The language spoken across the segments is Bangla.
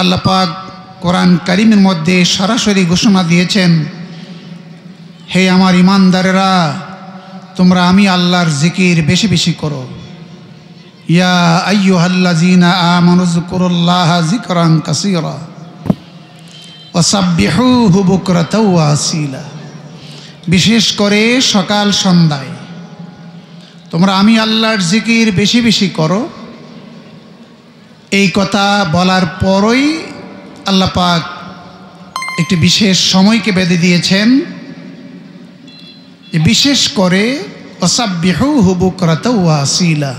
আল্লাহ পাক কোরআন কারিমের মধ্যে সরাসরি ঘোষণা দিয়েছেন, হে আমার ঈমানদারেরা, তোমরা আমি আল্লাহর জিকির বেশি বেশি করো। ইয়া আইয়ুহাল্লাযীনা আমানু যকুরুল্লাহা যিকরান কাসীরা ওয়াসাব্বিহুহু বুকরাতাও ওয়া আসীলা। বিশেষ করে সকাল সন্ধ্যায় তোমরা আমি আল্লাহর জিকির বেশি বেশি করো। এই কথা বলার পরই আল্লাহ পাক একটি বিশেষ সময়কে বেঁধে দিয়েছেন, বিশেষ করে ওয়াসাব্বিহুহু বুকরাতাও ওয়া আসীলা,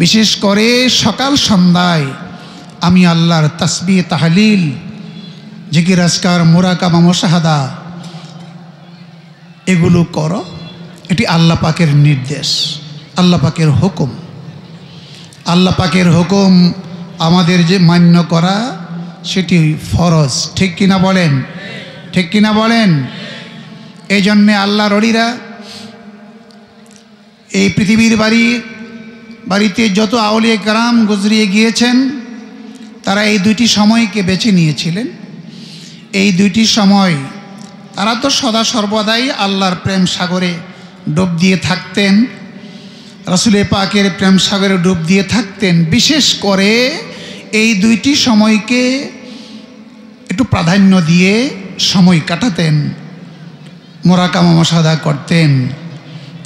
বিশেষ করে সকাল সন্ধ্যায় আমি আল্লাহর তাসবিহ তাহলিল জিকির আজকার মুরাকাবা মুশাহাদা এগুলো করো। এটি আল্লাহ পাকের নির্দেশ, আল্লাহ পাকের হুকুম। আল্লাহ পাকের হুকুম আমাদের যে মান্য করা সেটি ফরজ। ঠিক কিনা বলেন? ঠিক কিনা বলেন? এই জন্যে আল্লাহর ওলিরা এই পৃথিবীর বাড়িতে যত আউলিয়া কেরাম গুজরিয়ে গিয়েছেন, তারা এই দুইটি সময়কে বেছে নিয়েছিলেন। এই দুইটি সময় তারা তো সদা সর্বদাই আল্লাহর প্রেম সাগরে ডুব দিয়ে থাকতেন, রাসূল পাকের প্রেম সাগরে ডুব দিয়ে থাকতেন। বিশেষ করে এই দুইটি সময়কে একটু প্রাধান্য দিয়ে সময় কাটাতেন, মুরাকাবা মুশাহাদা করতেন।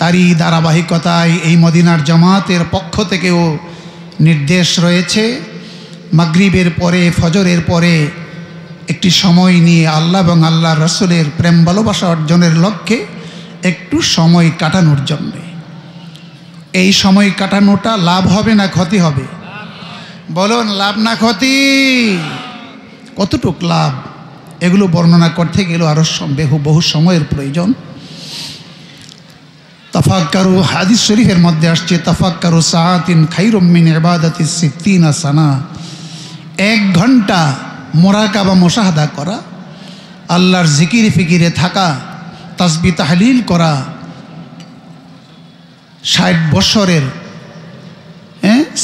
তারই ধারাবাহিকতায় এই মদিনার জামাতের পক্ষ থেকেও নির্দেশ রয়েছে, মাগরিবের পরে ফজরের পরে একটি সময় নিয়ে আল্লাহ এবং আল্লাহর রাসূলের প্রেম ভালোবাসা অর্জনের লক্ষ্যে একটু সময় কাটানোর জন্যে। এই সময় কাটানোটা লাভ হবে না ক্ষতি হবে? বলুন, লাভ না ক্ষতি? কতটুক লাভ এগুলো বর্ণনা করতে গেলে আরও বহু সময়ের প্রয়োজন। তাফাক্কারু, হাদিস শরীফের মধ্যে আসছে, তাফাক্কারু সাআতিন খায়রুম মিন ইবাদাতি সিত্তিনা সানা। 1 ঘন্টা মুরাকাবা মুশাহাদা করা, আল্লাহর জিকির ফিকিরে থাকা, তাসবিহ তাহলিল করা 60 বছরের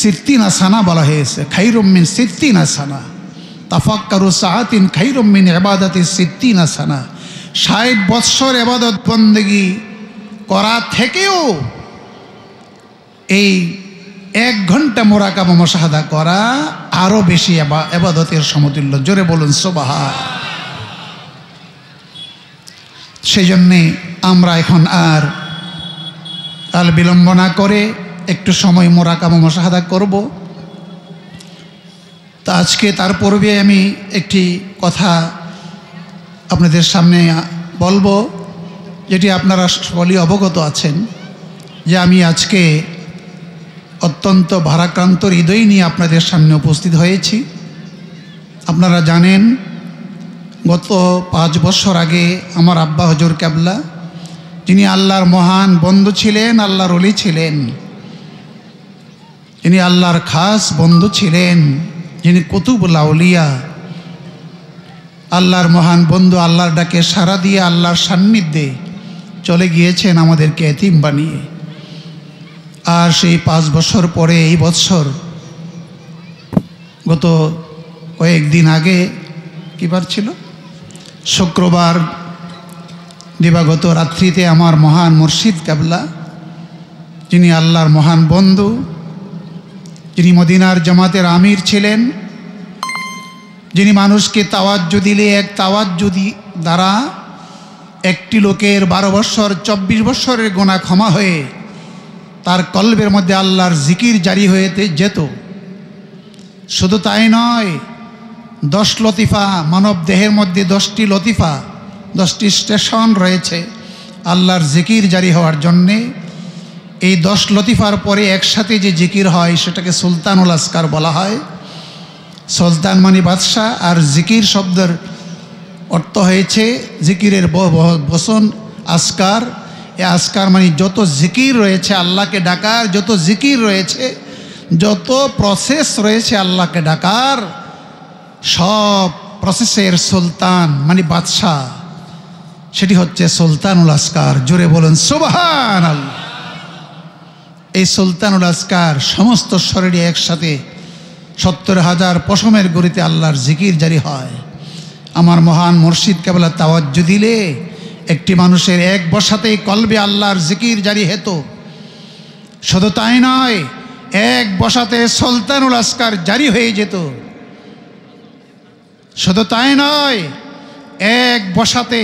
সিত্তিনা সানা বলা হয়েছে, খায়রুম মিন সিত্তিনা সানা। তাফাক্কারু সাআতিন খায়রুম মিন ইবাদাতি সিত্তিনা সানা। 60 বছর ইবাদত বন্দেগী করা থেকেও এই 1 ঘন্টা মুরাকাবা মুশাহাদা করা আরও বেশি ইবাদতের সমতুল্য। জোরে বলুন সুবহান। সেই জন্যে আমরা এখন আর কাল বিলম্ব না করে একটু সময় মুরাকাবা মুশাহাদা করব। তা আজকে তার পূর্বে আমি একটি কথা আপনাদের সামনে বলবো, যেটি আপনারা সকলেই অবগত আছেন, যে আমি আজকে অত্যন্ত ভারাক্রান্ত হৃদয় নিয়ে আপনাদের সামনে উপস্থিত হয়েছি। আপনারা জানেন, গত 5 বছর আগে আমার আব্বা হুজুর কেবলা, যিনি আল্লাহর মহান বন্ধু ছিলেন, আল্লাহর ওলি ছিলেন, যিনি আল্লাহর খাস বন্ধু ছিলেন, যিনি কুতুবুল আউলিয়া, আল্লাহর মহান বন্ধু, আল্লাহর ডাকে সাড়া দিয়ে আল্লাহর সান্নিধ্যে চলে গিয়েছেন আমাদেরকে এতিম বানিয়ে। আর সেই 5 বছর পরে এই বছর গত কয়েকদিন আগে, কী বার ছিল, শুক্রবার দিবাগত রাত্রিতে আমার মহান মুর্শিদ কেবলা, যিনি আল্লাহর মহান বন্ধু, যিনি মদিনার জামাতের আমির ছিলেন, যিনি মানুষকে তাওয়াজ্জু দিলে এক তাওয়াজ্জু দ্বারা একটি লোকের 12 বছর 24 বছরের গুনাহ ক্ষমা হয়ে তার কলবের মধ্যে আল্লাহর জিকির জারি হয়ে যেত। শুধু তাই নয়, 10 লতিফা, মানব দেহের মধ্যে 10টি লতিফা, 10টি স্টেশন রয়েছে আল্লাহর জিকির জারি হওয়ার জন্যে। এই 10 লতিফার পরে একসাথে যে জিকির হয় সেটাকে সুলতানুল আসকার বলা হয়। সুলতান মানে বাদশাহ, আর জিকির শব্দের অর্থ হয়েছে জিকিরের বচন আসকার। এই আসকার মানে যত জিকির রয়েছে আল্লাহকে ডাকার, যত জিকির রয়েছে, যত প্রসেস রয়েছে আল্লাহকে ডাকার, সব প্রসেসের সুলতান মানে বাদশাহ, সেটি হচ্ছে সুলতানুল আসকার। জোরে বলেন সুবহানাল্লাহ। এই সুলতানুল আসকার সমস্ত শরীরে একসাথে 70,000 পশমের গড়িতে আল্লাহর জিকির জারি হয়। আমার মহান মুর্শিদ কেবলা তাওয়াজ্জু দিলে একটি মানুষের এক বসাতেই কলবে আল্লাহর জিকির জারি হেত। শুধু তাই নয়, এক বসাতে সুলতানুল আসকার জারি হয়ে যেত। শুধু তাই নয়, এক বসাতে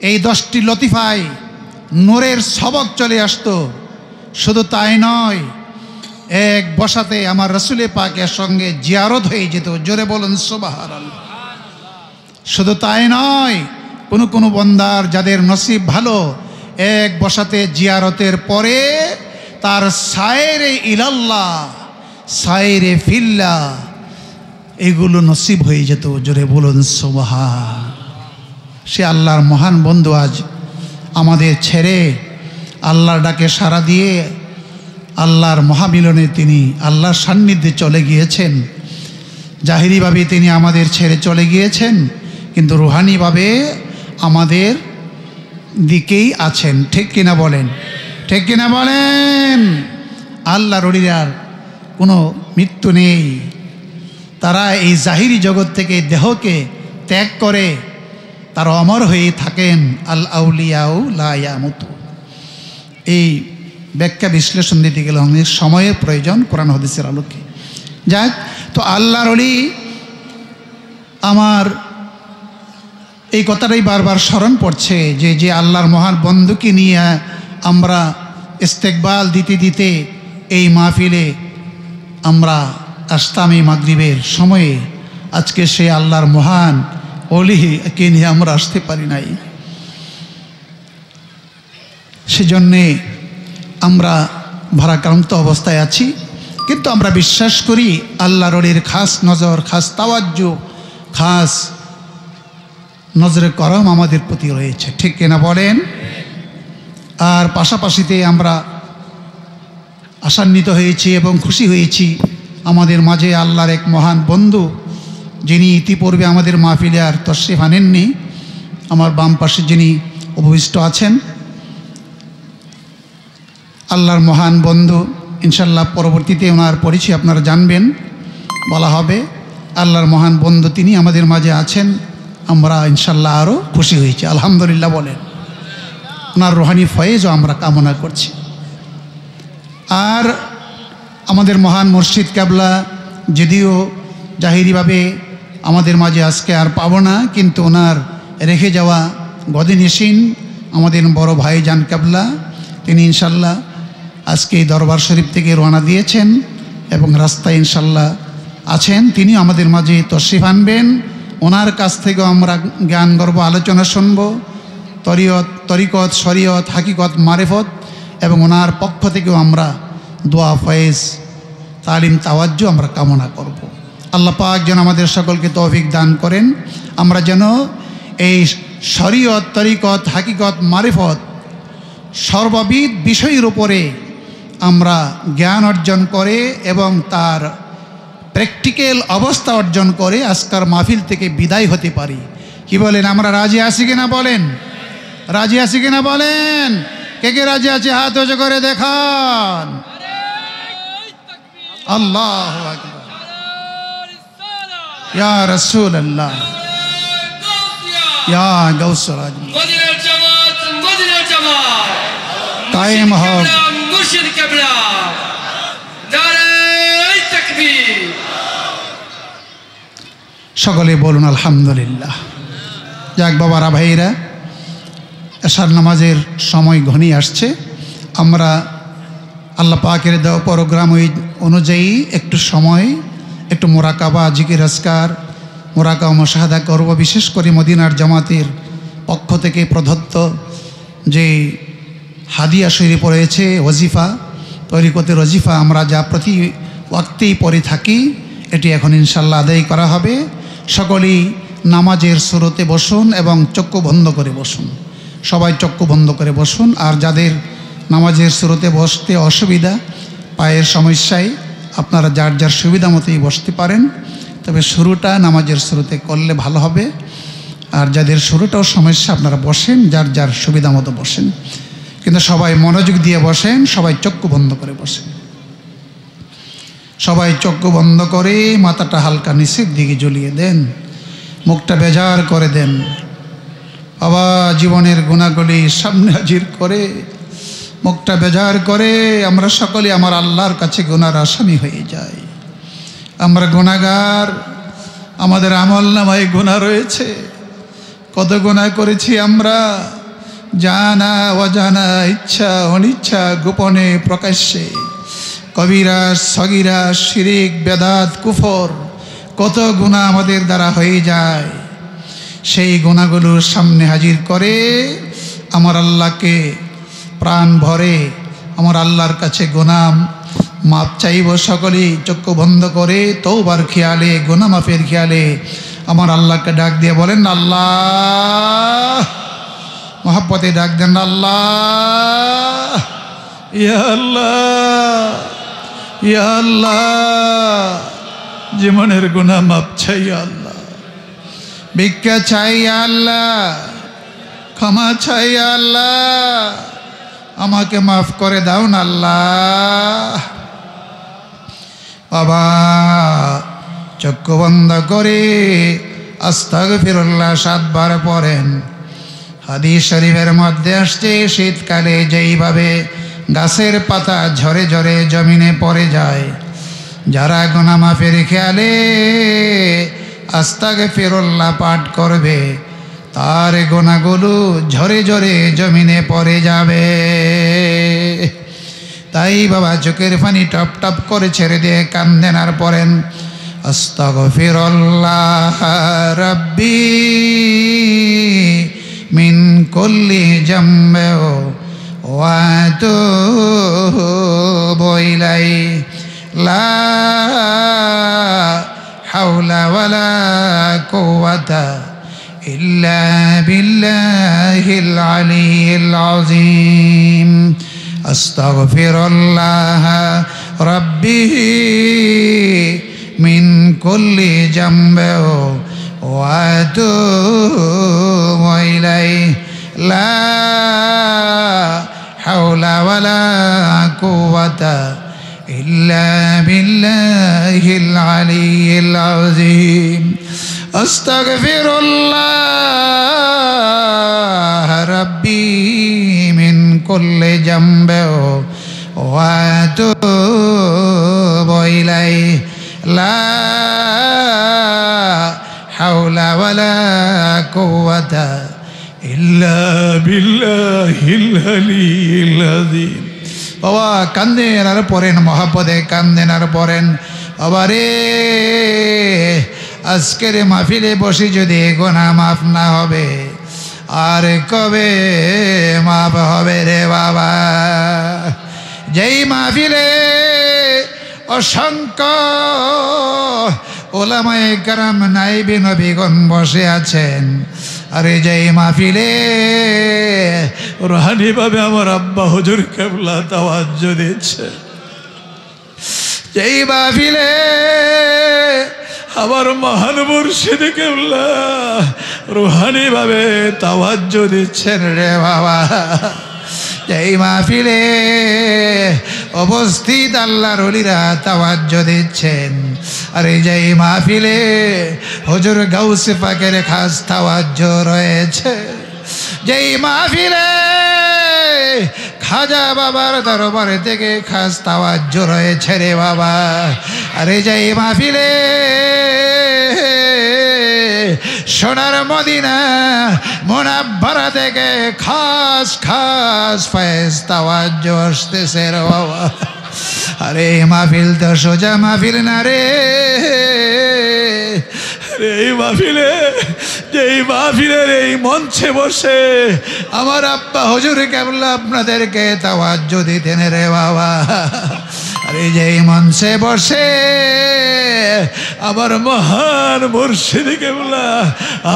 এই 10টি লতিফায় নূরের সবক চলে আসতো। শুধু তাই নয়, এক বসাতে আমার রাসূলে পাকের সঙ্গে জিয়ারত হয়ে যেত। জোরে বলুন সুবহানাল্লাহ। শুধু তাই নয়, কোনো বন্দার যাদের নসিব ভালো, এক বসাতে জিয়ারতের পরে তার সায়রে ইলাল্লাহ, সায়রে ফিল্লাহ এগুলো নসিব হয়ে যেত। জোরে বলুন সুবহান। সে আল্লাহর মহান বন্ধু আজ আমাদের ছেড়ে আল্লাহর ডাকে সাড়া দিয়ে আল্লাহর মহামিলনে তিনি আল্লাহর সান্নিধ্যে চলে গিয়েছেন। জাহিরিভাবে তিনি আমাদের ছেড়ে চলে গিয়েছেন, কিন্তু রুহানিভাবে আমাদের দিকেই আছেন। ঠিক কিনা বলেন? ঠিক কিনা বলেন? আল্লাহর ওলিদের কোনো মৃত্যু নেই। তারা এই জাহিরি জগৎ থেকে দেহকে ত্যাগ করে তারা অমর হয়ে থাকেন। আল আউলিয়াউ লা ইয়ামুতু। এই ব্যাখ্যা বিশ্লেষণ দিতে গেলে অনেক সময়ের প্রয়োজন কোরআন হাদিসের আলোকে। যাক, তো আল্লাহর ওলি আমার এই কথাটাই বারবার স্মরণ পড়ছে যে আল্লাহর মহান বন্ধুকে নিয়ে আমরা ইস্তেকবাল দিতে দিতে এই মাহফিলে আমরা আসতাম এই মাগরিবের সময়ে। আজকে সে আল্লাহর মহান ওলিকে নিয়ে আমরা আসতে পারি নাই। সেজন্যে আমরা ভারাক্রান্ত অবস্থায় আছি, কিন্তু আমরা বিশ্বাস করি আল্লাহর ওলির খাস নজর, খাস তাওয়াজ্জু, খাস নজরে করম আমাদের প্রতি রয়েছে। ঠিক কিনা বলেন? আর পাশাপাশিতে আমরা আশান্বিত হয়েছি এবং খুশি হয়েছি আমাদের মাঝে আল্লাহর এক মহান বন্ধু, যিনি ইতিপূর্বে আমাদের মাহফিলে আর তশরিফ আনেননি, আমার বাম পাশে যিনি উপবিষ্ট আছেন, আল্লাহর মহান বন্ধু। ইনশাল্লাহ পরবর্তীতে ওনার পরিচয় আপনারা জানবেন, বলা হবে। আল্লাহর মহান বন্ধু তিনি আমাদের মাঝে আছেন, আমরা ইনশাল্লাহ আরও খুশি হয়েছি। আলহামদুলিল্লাহ বলেন। ওনার রুহানি ফয়েজও আমরা কামনা করছি। আর আমাদের মহান মুর্শিদ কেবলা যদিও জাহিরিভাবে আমাদের মাঝে আজকে আর পাবো না, কিন্তু ওনার রেখে যাওয়া গদিনিসিন আমাদের বড় ভাইজান কেবলা, তিনি ইনশাল্লাহ আজকে এই দরবার শরীফ থেকে রওনা দিয়েছেন এবং রাস্তায় ইনশাল্লাহ আছেন। তিনি আমাদের মাঝে তশরিফ আনবেন। ওনার কাছ থেকেও আমরা জ্ঞান গর্ব আলোচনা শুনব, তরিকত, শরীয়ত, হাকিকত, মারিফত, এবং ওনার পক্ষ থেকেও আমরা দোয়া, ফয়েজ, তালিম, তাওয়াজ্জু আমরা কামনা করব। আল্লাহ পাক যেন আমাদের সকলকে তৌফিক দান করেন, আমরা যেন এই শরীয়ত, তরিকত, হাকিকত, মারিফত সর্ববিধ বিষয়ের উপরে আমরা জ্ঞান অর্জন করে এবং তার প্র্যাকটিক্যাল অবস্থা অর্জন করে আজকার মাহফিল থেকে বিদায় হতে পারি। কি বলেন? আমরা রাজি আছি কিনা বলেন? রাজি আছি কিনা বলেন? কে কে রাজি আছে হাত উঁচু করে দেখান। আল্লাহু আকবার। ইয়া রাসূলুল্লাহ, ইয়া গাউসুল আজম, কায়েম হোক মুর্শিদ কেবলা, নারে তাকবীর। সকলে বলুন আলহামদুলিল্লাহ। যাক বাবারা, ভাইরা, এশার নামাজের সময় ঘনিয়ে আসছে। আমরা আল্লাহ পাকের দেওয়া প্রোগ্রাম অনুযায়ী একটু সময় একটু মোরাকাবা, জিকির আজকার, মোরাকাবা মুশাহাদা করব। বিশেষ করে মদিনার জামাতের পক্ষ থেকে প্রদত্ত যে হাদিয়া শরীফ রয়েছে, ওজিফা, তরিকতের ওজিফা, আমরা যা প্রতি ওয়াক্তেই পড়ে থাকি, এটি এখন ইনশাল্লাহ আদায় করা হবে। সকলেই নামাজের সুরতে বসুন এবং চক্ষু বন্ধ করে বসুন। সবাই চক্ষু বন্ধ করে বসুন। আর যাদের নামাজের সুরতে বসতে অসুবিধা, পায়ের সমস্যায়, আপনারা যার যার সুবিধা মতোই বসতে পারেন, তবে শুরুটা নামাজের শুরুতে করলে ভালো হবে। আর যাদের শুরুটাও সমস্যা, আপনারা বসেন, যার যার সুবিধা মতো বসেন, কিন্তু সবাই মনোযোগ দিয়ে বসেন, সবাই চক্ষু বন্ধ করে বসেন। সবাই চক্ষু বন্ধ করে মাথাটা হালকা নিচের দিকে ঝুলিয়ে দেন, মুখটা বেজার করে দেন। বাবা জীবনের গুণাগুলি সামনে হাজির করে মুখটা বেজার করে আমরা সকলে আমার আল্লাহর কাছে গুনার আসামি হয়ে যাই। আমরা গুনাহগার, আমাদের আমল নামায় গুনাহ রয়েছে। কত গুনাহ করেছি আমরা, জানা অজানা, ইচ্ছা অনিচ্ছা, গোপনে প্রকাশ্যে, কবিরা সগীরা, শিরিক বেদাত কুফর, কত গুনাহ আমাদের দ্বারা হয়ে যায়। সেই গুনাহগুলোর সামনে হাজির করে আমার আল্লাহকে প্রাণ ভরে আমার আল্লাহর কাছে গুনাহ মাপ চাইব। সকলেই চক্ষু বন্ধ করে তওবার খেয়ালে, গুনাহ মাফের খেয়ালে আমার আল্লাহকে ডাক দিয়ে বলেন আল্লাহ। মহব্বতে ডাক দেন আল্লাহ, ইয়া আল্লাহ, ইয়া আল্লাহ। জীবনের গুনাহ মাপ চাই আল্লাহ, ভিক্ষা চাই আল্লাহ, ক্ষমা চাই আল্লাহ, আমাকে মাফ করে দাও না আল্লাহ। বাবা চক্ষু বন্ধ করে আস্তাগফিরুল্লাহ 7 বার পড়েন। হাদিস শরীফের মধ্যে আসছে শীতকালে যেইভাবে গাছের পাতা ঝরে ঝরে জমিনে পড়ে যায়, যারা গুনাহ মাফের খেয়ালে আস্তাগফিরুল্লাহ পাঠ করবে তার গুনাহগুলো ঝরে ঝরে জমিনে পড়ে যাবে। তাই বাবা চোখের পানি টপ টপ করে ছেড়ে দিয়ে কান্দেন আর পড়েন আস্তাগফিরুল্লাহ রাব্বি মিন কুল্লি জামবে ওয়া আতুবু ইলাইহি লা হাওলা ওয়ালা কুওয়াতা ইল্লা বিল্লাহিল আলিয়্যিল আযীম। আস্তাগফিরুল্লাহ রাব্বি মিন কুল্লি জামবে ওয়া আতুবু ইলাইহি লা হাওলা ওয়ালা কুওয়াতা ইল্লা বিল্লাহিল আলিয়্যিল আযীম। আস্তাগফিরুল্লাহ রাব্বি মিন কুল্লি জামবে ওয়া আতুবু ইলাইহি লা হাওলা ওয়ালা কুওয়াতা ইল্লা বিল্লাহিল আলিয়্যিল আযীম। বাবা কান্দেন আর পড়েন, মহব্বতে কান্দেন আর পড়েন। বাবা রে আজকের মাহফিলে বসে যদি গুনাহ মাফ না হবে আর কবে মাফ হবে রে বাবা। যেই মাহফিলে অসংখ্য ওলামায়ে কেরাম নাইবে নবীগণ বসে আছেন, আরে যেই মাহফিলে রুহানি ভাবে আমার আব্বা হুজুর কেবলা তাওয়াজ্জুহ দিচ্ছে, যেই মাহফিলে আমার মহান মুর্শিদ কেবলা রুহানি ভাবে তাওয়াজ্জুহ দিচ্ছেন রে বাবা, যেই মাহফিলে উপস্থিত আল্লাহর ওলিরা তাওয়াজ্জুহ দিচ্ছেন, আরে যেই মাহফিলে হুজুর গাউসে পাকের খাস তাওয়াজ্জুহ রয়েছে, যেই মাহফিলে খাজা বাবার দরবার থেকে খাস তাওয়াজ্জুহ রয়েছে রে বাবা, আরে যেই মাহফিলে সোনার মদিনা মুনাব্বারা থেকে খাস খাস ফয়েজ তাওয়াজ্জুহ আসতেছে রে বাবা। আরে মাহফিল তো সোজা মাহফিল না রে, এই মাহফিলে যেই মাহফিলের এই মঞ্চে বসে আমার আব্বা হুজুর কেবলা আপনাদেরকে তাওয়াজ্জুহ দিতেন রে বাবা, আরে যেই মঞ্চে বসে আমার মহান মুর্শিদ কেবলা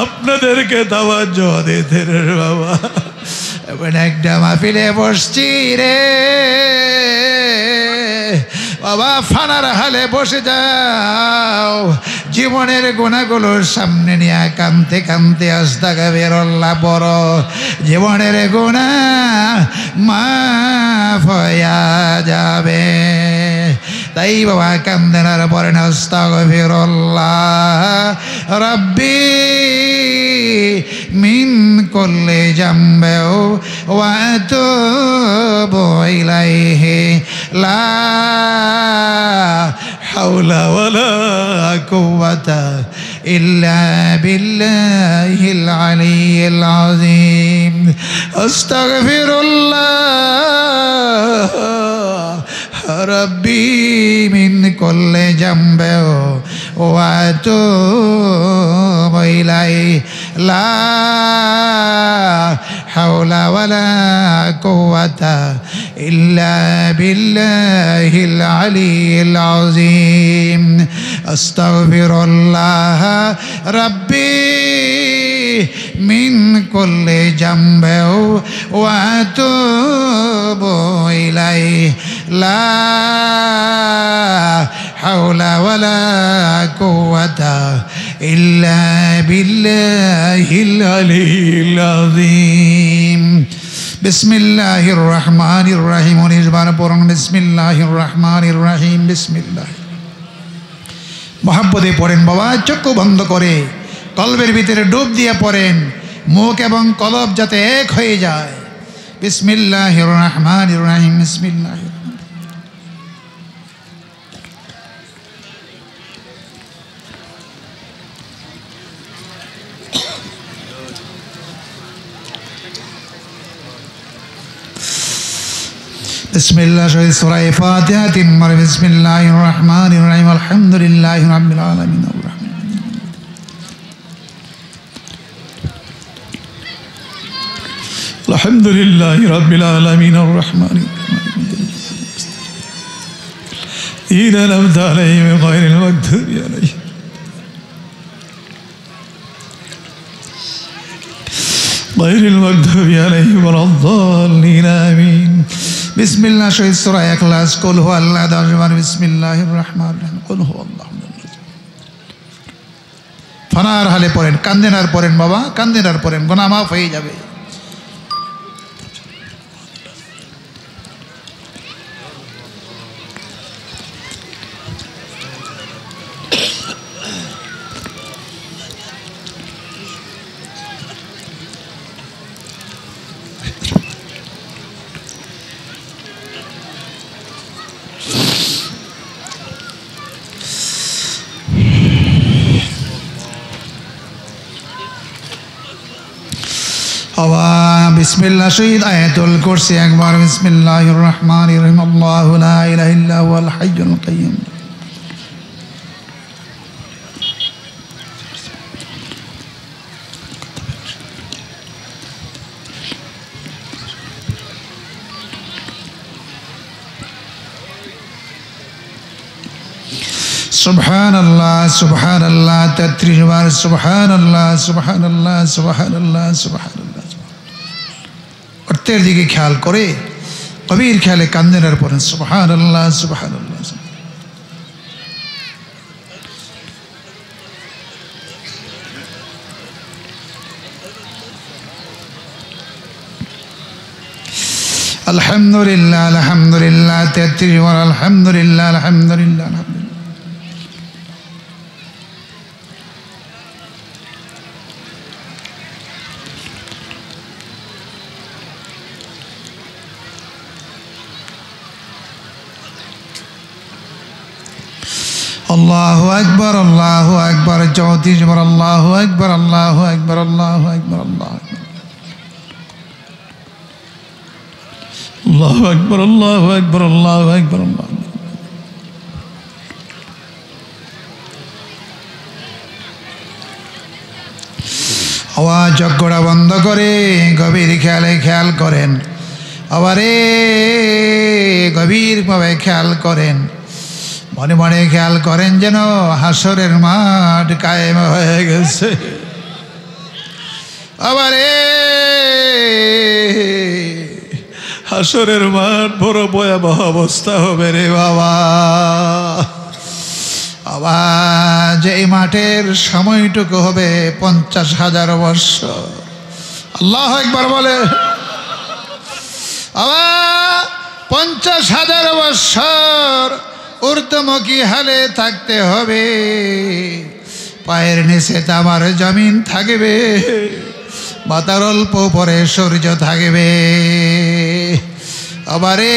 আপনাদেরকে তাওয়াজ্জুহ দিতেন রে বাবা। এমন একটা মাহফিলে বসছি রে বাবা, ফানার হালে বসে যাও, জীবনের গুনাহগুলোর সামনে নিয়ে কানতে কানতে আস্তাগফিরুল্লাহ বড়, জীবনের গুনাহ মাফ হয়ে যাবে। তাই বাবা কান্দেন আর পড়েন আস্তাগফিরুল্লাহ রাব্বি মিন কুল্লি জামবি ওয়া আতুবু ইলাইহি লা হাওলা ওয়ালা কুওয়াতা ইল্লা বিল্লাহিল আলিয়্যিল আযীম আস্তাগফিরুল্লাহ রাব্বি মিন কুল্লি জামবি ওয়া আতুবু ইলাইহি লা হাওলা ওয়ালা কুওয়াতা ইল্লা বিল্লাহিল আলিয়্যিল আযীম আস্তাগফিরুল্লাহ রাব্বি মিন কুল্লি জামবি ওয়া আতুবু ইলাইহি লা হাওলা ওয়ালা কুওয়াতা ইল্লা বিল্লাহিল আলিয়্যিল আযীম বিসমিল্লাহির রহমানির রহিম নির্বাণ পড়ুন বিসমিল্লাহির রহমানির রহিম বিসমিল্লাহ মহব্বতে পড়েন বাবা চক্ষু বন্ধ করে কলবের ভিতরে ডুব দিয়ে পড়েন মুখ এবং কলব যাতে এক হয়ে যায় বিসমিল্লাহির রহমানির রহিম বিসমিল্লাহির বিসমিল্লাহ সূরা ফাতিহা তিনবার বিসমিল্লাহির রহমানির রহিম আলহামদুলিল্লাহি রাব্বিল আলামিন আলহামদুলিল্লাহি রাব্বিল আলামিন আর রহমানির রহিম আন'আমতা আলাইহিম গায়রিল মাগদুবি আলাইহিম গায়রিল মাগদুবি আলাইহিম ওয়ালাদ-দাল্লিন আমিন বিসমিল্লাহ সূরা ইখলাস কুল হুয়াল্লাহু আহাদ বিসমিল্লাহির রহমানির রহিম কুল হুয়াল্লাহু ফানার হালে পড়েন কান্দেন আর পড়েন বাবা কান্দেন আর পড়েন গুনাহ মাফ হয়ে যাবে বিসমিল্লাহ শহীদ আয়াতুল কুরসি একবার বিসমিল্লাহির রহমানির রহিম আল্লাহু লা ইলাহা ইল্লা হুয়াল হাইয়ুল কাইয়্যুম সুবহানাল্লাহ সুবহানাল্লাহ 33 বার সুবহানাল্লাহ সুবহানাল্লাহ সুবহানাল্লাহ সুবহানাল্লাহ অর্থের দিকে খেয়াল করে গভীর খেয়ালে কান্দেন আর পড়েন সুবহানাল্লাহ সুবহানাল্লাহ আলহামদুলিল্লাহ আলহামদুলিল্লাহ 33 বার আলহামদুলিল্লাহ আলহামদুলিল্লাহ আলহামদুলিল্লাহ আল্লাহু আকবার 34 বার আল্লাহু আকবার আল্লাহু আকবার আল্লাহু আকবার আল্লাহু আকবার আল্লাহু আকবার আল্লাহু আকবার আল্লাহু আওয়াজ জগড়া বন্ধ করে গভীর খেয়ালে খেয়াল করেন আবারে গভীরভাবে খেয়াল করেন মনে মনে খেয়াল করেন যেন হাসরের মাঠ কায়েম হয়ে গেছে আবারে হাসরের মাঠ বড় ভয়াবহ অবস্থা হবে রে বাবা আবার এই মাঠের সময়টুকু হবে 50,000 বৎসর আল্লাহু আকবার বলে আবার 50,000 বৎসর ঊর্ধ্বমুখী হালে থাকতে হবে, পায়ের নিচে তামার জমিন থাকবে, মাথার অল্প পরে সূর্য থাকবে। আবারে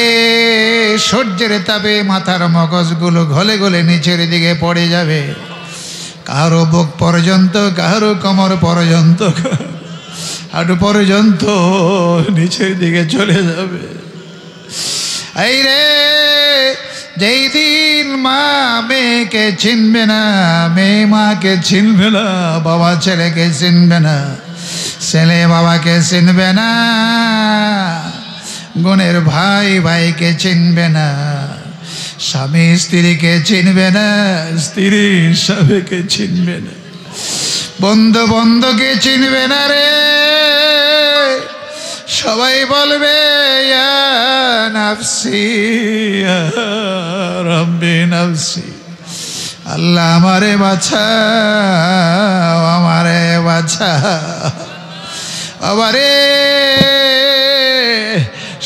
সূর্যের তাপে মাথার মগজগুলো গলে গলে নিচের দিকে পড়ে যাবে, কারো বুক পর্যন্ত, কারো কোমর পর্যন্ত, হাঁটু পর্যন্ত নিচের দিকে চলে যাবে। এই রে, যেই দিন মা মেয়েকে চিনবে না, মেয়ে মাকে চিনবে না, বাবা ছেলেকে চিনবে না, ছেলে বাবাকে চিনবে না, বোনের ভাই ভাইকে চিনবে না, স্বামী স্ত্রীকে চিনবে না, স্ত্রী স্বামীকে চিনবে না, বন্ধু বন্ধুকে চিনবে না রে। সবাই বলবে ইয়া নাফসি ইয়া রাব্বি নাফসি, আল্লাহ আমারে বাঁচাও, আমারে বাঁচাও। আবারে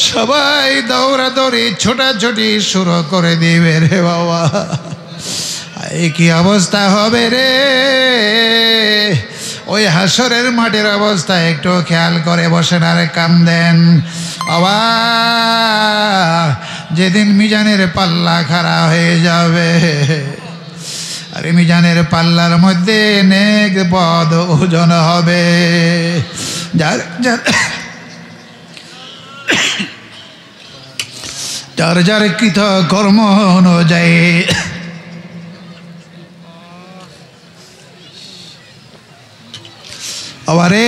সবাই দৌড়াদৌড়ি ছোটাছুটি শুরু করে দিবে রে বাবা। এই কি অবস্থা হবে রে, ওই হাসরের মাঠের অবস্থা একটু খেয়াল করে বসেন আর কান্দেন। বাবা, যেদিন মিজানের পাল্লা খাড়া হয়ে যাবে, আর মিজানের পাল্লার মধ্যে নেক পদ ওজন হবে, যার যার যার কৃত কর্ম অনুযায়ী আবারে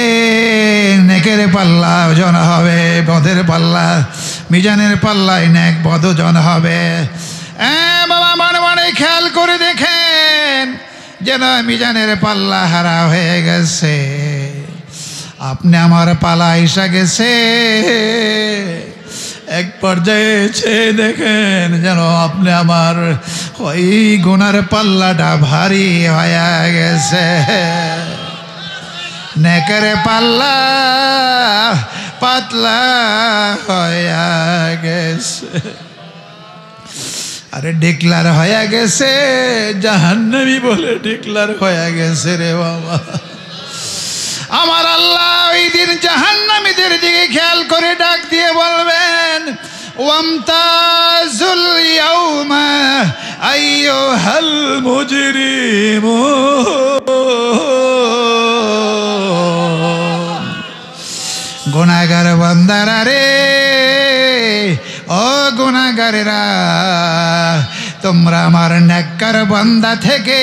নেকের পাল্লা ওজন হবে, পদের পাল্লা, মিজানের পাল্লায় নেক পদ ওজন হবে। বাবা, মনে মনে খেয়াল করে দেখেন যেন মিজানের পাল্লা হারা হয়ে গেছে, আপনি আমার পালা এসে গেছে। এক পর্যায়ে চেয়ে দেখেন যেন আপনি আমার ওই গুনার পাল্লাটা ভারী হয়ে গেছে, নেকের পাল্লা পাতলা হয়ে গেছে। আরে ডিক্লার হয়ে গেছে, জাহান্নামী বলে ডিক্লার হয়ে গেছে রে বাবা। আমার আল্লাহ ওই দিন জাহান্নামীদের দিকে খেয়াল করে ডাক দিয়ে বলবেন, ওয়ামতাজুল ইয়াউমা আইয়ুহাল মুজরিমুন। গুনাহগার বান্দারা রে, ও গুনাহগারেরা, তোমরা আমার নেককার বান্দা থেকে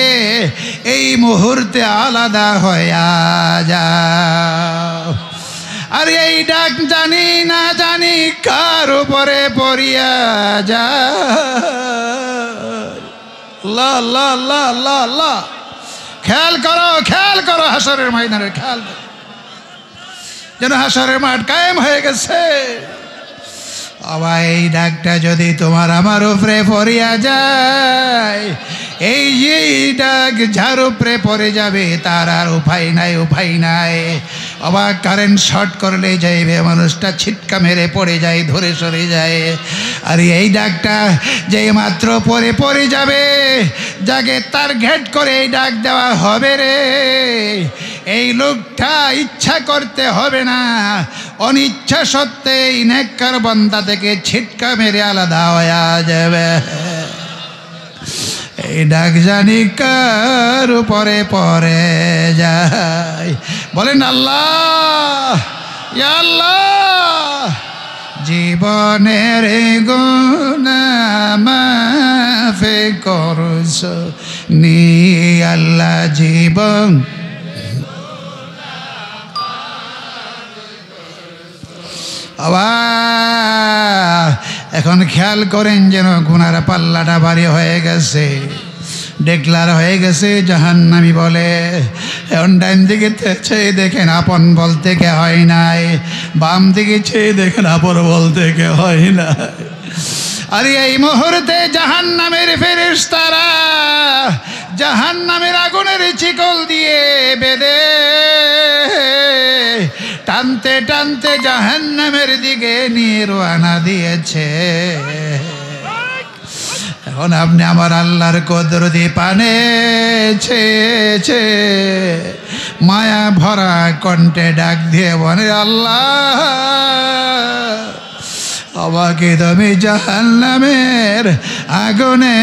এই মুহূর্তে আলাদা হইয়া যাও। আর এই ডাক জানি না জানি কার উপরে পড়িয়া যায়। আল্লাহ আল্লাহ আল্লাহ আল্লাহ আল্লাহ, খেয়াল করো, খেয়াল করো হাসরের ময়দানের, খেয়াল করো যেন হাসরের মাঠ কায়েম হয়ে গেছে। আবার এই ডাকটা যদি তোমার আমার উপরে পড়িয়া যায়, এই যে ডাক যার উপরে পড়ে যাবে তার আর উপায় নাই, উপায় নাই। আবার কারেন্ট শর্ট করলে যাইবে, মানুষটা ছিটকা মেরে পড়ে যায়, ধরে সরে যায়। আর এই ডাকটা যে মাত্র পড়ে যাবে, যাকে তার ঘেট করে এই ডাক দেওয়া হবে রে, এই লোকটা ইচ্ছা করতে হবে না, অনিচ্ছা সত্ত্বেই নেককার বান্দা থেকে ছিটকা মেরে আলাদা হয়ে যাবে। এই ডাক জানি কার উপরে পড়ে যায়, বলেন আল্লাহ, ইয়া আল্লাহ। জীবনের গুনাহ মাফ করছো নি আল্লাহ, জীবন এখন খেয়াল করেন যেন গুনার পাল্লাটা ভারী হয়ে গেছে, ডিক্লার হয়ে গেছে। জাহান্নামী বলে, এখন ডান দিকে চেয়ে দেখেন আপন বলতে কে হয় নাই, বাম দিকে চেয়ে দেখেন আপন বলতে কে হয় নাই। আর এই মুহূর্তে জাহান্নামের ফেরেশতারা জাহান্নামের আগুনের শিকল দিয়ে বেঁধে টানতে টানতে জাহান্নামের দিকে নিয়ে রওনা দিয়েছে। এখন আপনি আমার আল্লাহর কুদরতি পানে ছেছে মায়া ভরা কণ্ঠে ডাক দিয়ে বলে, আল্লাহ আমাকে তুমি জাহান্নামের আগুনে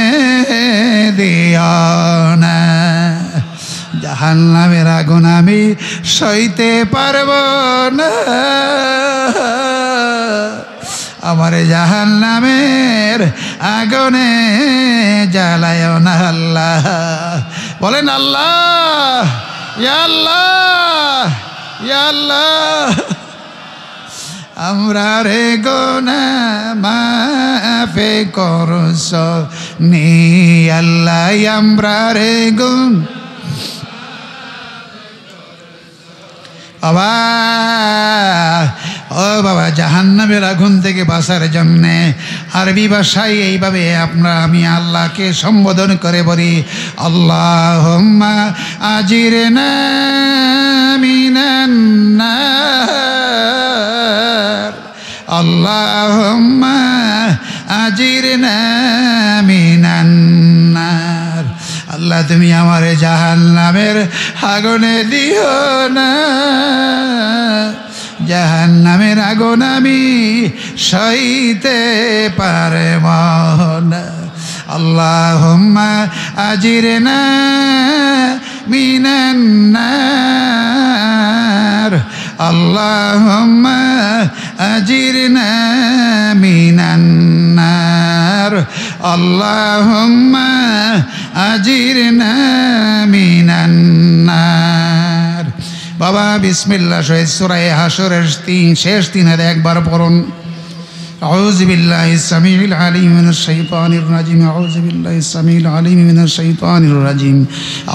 দিও না। জাহান্নামের আগুন আমি সইতে পারব না, আমার জাহান্নামের আগুনে জ্বালায়ও না আল্লাহ। বলেন আল্লাহ, ইয়া আল্লাহ, ইয়া আল্লাহ, আমরা রে গুনাহ মাফে করছ নি আল্লাহ, আমরা রে গুন বাবা, ও বাবা, জাহান্নামের আগুন থেকে বাঁচার জন্যে আরবি ভাষায় এইভাবে আমি আল্লাহকে সম্বোধন করে বলি, আল্লাহুম্মা আজিরনা মিনান নার, আল্লাহুম্মা আজিরনা মিনান নার। আল্লাহ তুমি আমার জাহান্নামের আগুনে দিও না, জাহান্নামের আগুন আমি সইতে পারব না। আল্লাহুম্মা আজিরনা মিনান নার, আল্লাহুম্মা আজিরনা মিনান নার, আল্লাহুম্মা আজিরনা মিনান নার। বাবা বিসমিল্লাহ শহীদ সূরা হাশরের শেষ 3 একবার পড়ুন। আউযু বিল্লাহিস সামিউল আলিম মিনাশ শাইতানির রাজিম, আউযু বিল্লাহিস সামিউল আলিম মিনাশ শাইতানির রাজিম,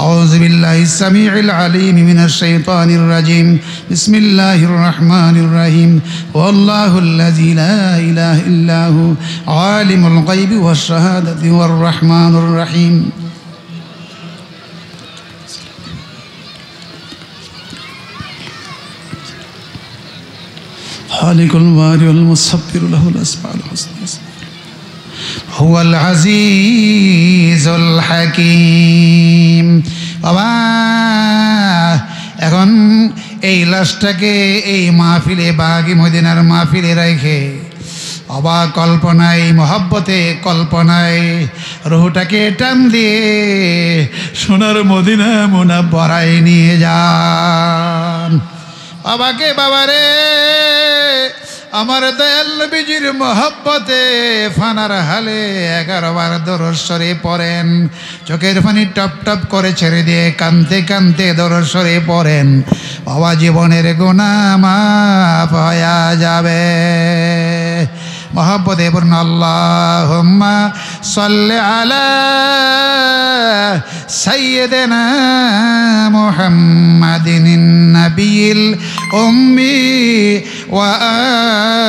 আউযু বিল্লাহিস সামিউল আলিম মিনাশ শাইতানির রাজিম। বিসমিল্লাহির রহমানির রহিম। ওয়াল্লাহুল্লাযী লা ইলাহা ইল্লাহু আলিমুল গায়বি ওয়াশ শাহাদাতি ওয়ার রহমানুর রহিম। খালিকুল বারি ওয়াল মুসাব্বিরু লাহুল আসমাউল হুসনা হুয়াল আজিজুল হাকীম। বাবা এখন এই লাশটাকে এই মাহফিলে বাগী মদিনার মাহফিলে রেখে বাবা কল্পনায় মহব্বতে কল্পনায় রুহটাকে টান দিয়ে সোনার মদিনা মুনাব্বরায় নিয়ে যান। বাবাকে বাবারে আমার দয়াল নবীজির মহব্বতে ফানার হালে 11 বার দরুদ শরীফ পড়েন, চোখের পানি টপ টপ করে ছেড়ে দিয়ে কাঁদতে কাঁদতে দরুদ শরীফ পড়েন। বাবা জীবনের গুনাহ মাফ হয়ে যাবে। মহব্বতে বলুন আল্লাহুম্মা সাল্লি আলা সাইয়্যিদিনা মুহাম্মাদিন নাবিয়িল উম্মি ওয়া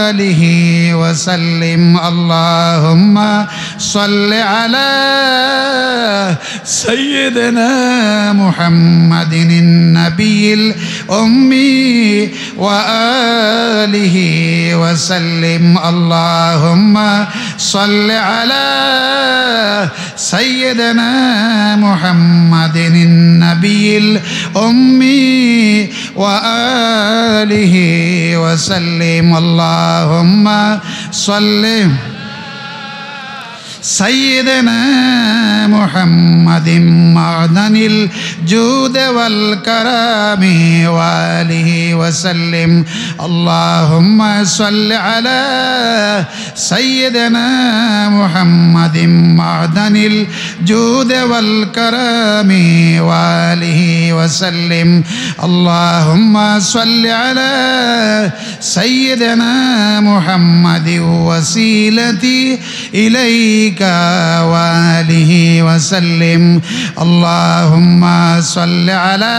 আলিহি ওয়া সাল্লিম। আল্লাহুম্মা সাল্লি আলা সাইয়্যিদিনা মুহাম্মাদিন নাবিয়িল উম্মি ওয়া আলিহি ওয়া সাল্লিম। আল্লাহুম্মা সাল্লি আলা সাইয়্যিদিনা মুহাম্মাদিন নাবিয়িল উম্মি ওয়া আলিহি ওয়া সাল্লিম। আল্লাহুম্মা সাল্লি সাইয়্যিদিনা মুহাম্মাদিন মা'দানিল জুদ ওয়াল কারামি ওয়া আলিহি ওয়া সাল্লিম। আল্লাহুম্মা সাল্লি আলা সাইয়্যিদিনা মুহাম্মাদিন মা'দানিল জুদ ওয়াল কারামি ওয়া আলিহি ওয়া সাল্লিম। আল্লাহুম্মা সাল্লি আলা সাইয়্যিদিনা মুহাম্মাদিন ওয়াসিলাতি ইলাইকা ওয়া আলিহি ওয়া সাল্লিম। আল্লাহুম্মা সাল্লি আলা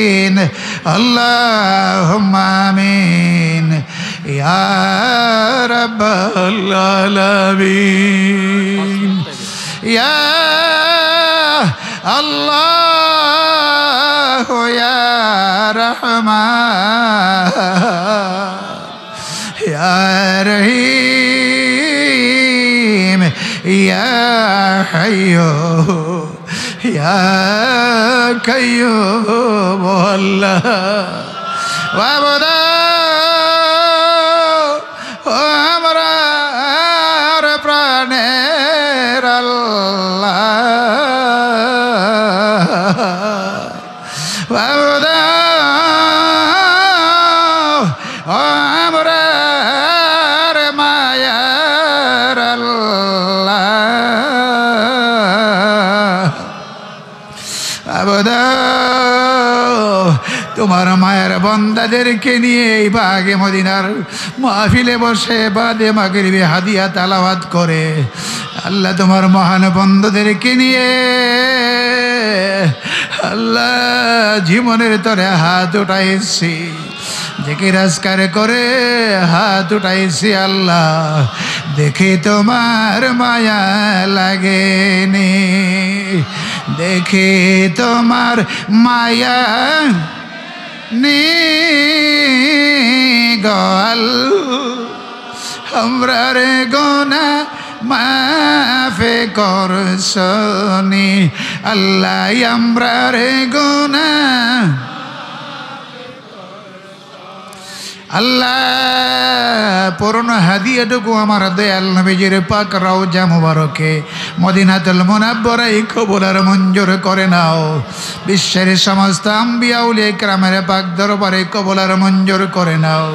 العالمين اللهم آمين يا رب العالمين يا الله يا رحمن يا رحيم يا حي يا قيوم الله وابدا আমরার প্রাণের আল্লাহ বাবুদা আমরার মায়ার আল্লাহ বাবুদা তোমার মায়ের বান্দাদেরকে নিয়ে এই বাগে মদিনার মাহফিলে বসে বাদে মাগরিবে হাদিয়া তালাওয়াত করে আল্লাহ তোমার মহান বান্দাদেরকে নিয়ে আল্লাহ জীবনের তরে হাত উঠাইছি জিকির আজকার করে হাত উঠাইছি আল্লাহ দেখে তোমার মায়া লাগেনি দেখে তোমার মায়া নি গল আমরার গোনা মাফে করছনি আল্লাহ আমরার গোনা আল্লাহ পুরনো হাদিয়াটুকু আমার দয়াল নবীজির পাক রওজা মুবারকে মদিনাতুল মুনাব্বরায় কবুল আর মঞ্জুর করে নাও বিশ্বের সমস্ত আম্বিয়া উলিয়া কিরামের পাক দরবারে কবুল আর মঞ্জুর করে নাও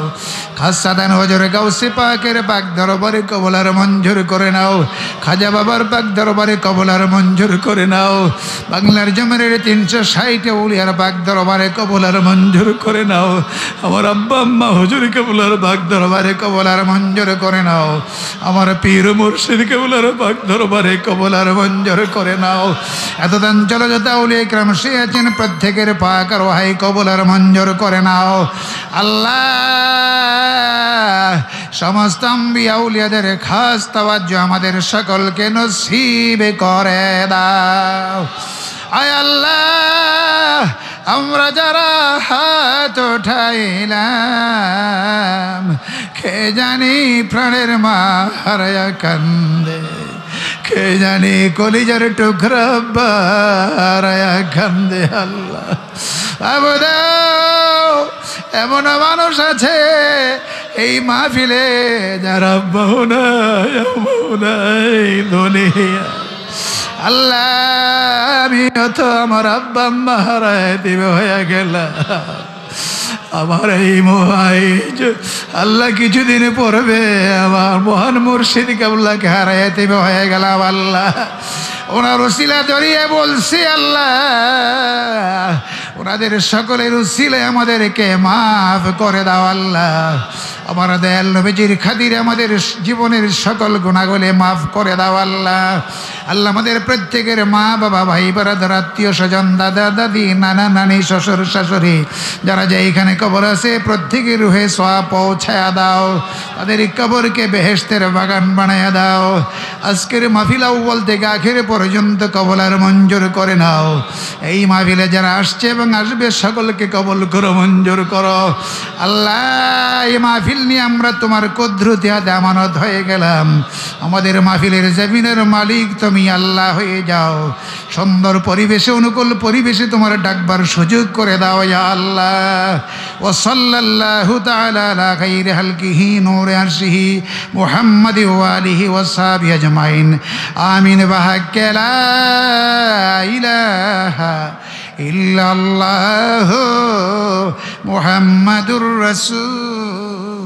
খাসাদান হুজুর গাউসে পাকের পাক দরবারে কবুল আর মঞ্জুর করে নাও খাজা বাবার পাক দরবারে কবুল আর মঞ্জুর করে নাও বাংলার জমিনের 360 উলিয়ার পাক দরবারে কবুল আর মঞ্জুর করে নাও আমার আব্বা আম্মা হুজুর কবুলার পাক দরবারে কবুলার মঞ্জুর করে নাও আমার পীর মুর্শিদ কবুলার পাক দরবারে কবুলার মঞ্জুর করে নাও এতদান চলে যত আউলিয়া কিরাম আছেন প্রত্যেকের পাক আর ওহাই কবুলার মঞ্জুর করে নাও আল্লাহ সমস্ত আম্বিয়া আউলিয়াদের খাস তাওয়াজ্জু আমাদের সকলকে নসিব করে দাও আয় আল্লাহ আমরা যারা হাত উঠাইলাম কে জানি প্রাণের মা হারায়া কান্দে কে জানি কলিজার টুকরা হারায়া কান্দে আল্লাহ বাবুদা এমন মানুষ আছে এই মাহফিলে যারা বহুনাই দুনিয়া আল্লাহ আমি তো আমার আব্বা আম্মা হারায় দিবে হয়ে গেল আমার এই মোহাই আল্লাহ কিছুদিন পড়বে আমার মহান মুর্শিদ কাবুল্লাহকে হারায় দিবে হয়ে গেলাম আল্লাহ ওনার উসিলা জড়িয়ে বলছি আল্লাহ ওনাদের সকলের উসিলায় আমাদেরকে মাফ করে দাও আল্লাহ আমার দয়াল নবীজির খাতিরে আমাদের জীবনের সকল গুনাহগুলো মাফ করে দাও আল্লাহ আল্লাহ আমাদের প্রত্যেকের মা বাবা ভাই ব্রাদার আত্মীয় স্বজন দাদা দাদি নানা নানি শ্বশুর শাশুড়ি যারা যে এখানে কবর আছে প্রত্যেকের রুহে সওয়াব পৌঁছায়া দাও তাদের কবরকে বেহেশতের বাগান বানায়া দাও আজকের মাহফিল আউয়াল থেকে আখির পর্যন্ত কবুল আর মঞ্জুর করে নাও এই মাহফিলে যারা আসছে এবং আসবে সকলকে কবুল করো মঞ্জুর করো আল্লাহ এই মাহফিল নিয়ে আমরা তোমার কুদরতি হাতে আমানত হয়ে গেলাম আমাদের মাহফিলের জমিনের মালিক তুমি আল্লাহ হয়ে যাও সুন্দর পরিবেশে অনুকূল পরিবেশে তোমার ডাকবার সুযোগ করে দাও ইয়া আল্লাহ ওয়া সাল্লাল্লাহু তাআলা আলা খাইরি হালকিহি নূরে আরশিহি মুহাম্মাদি ওয়া আলিহি ওয়া সাহবিহি আজমাইন আমিন বাহাক্কা লা ইলাহা ইল্লাল্লাহু মুহাম্মাদুর রাসূলুল্লাহ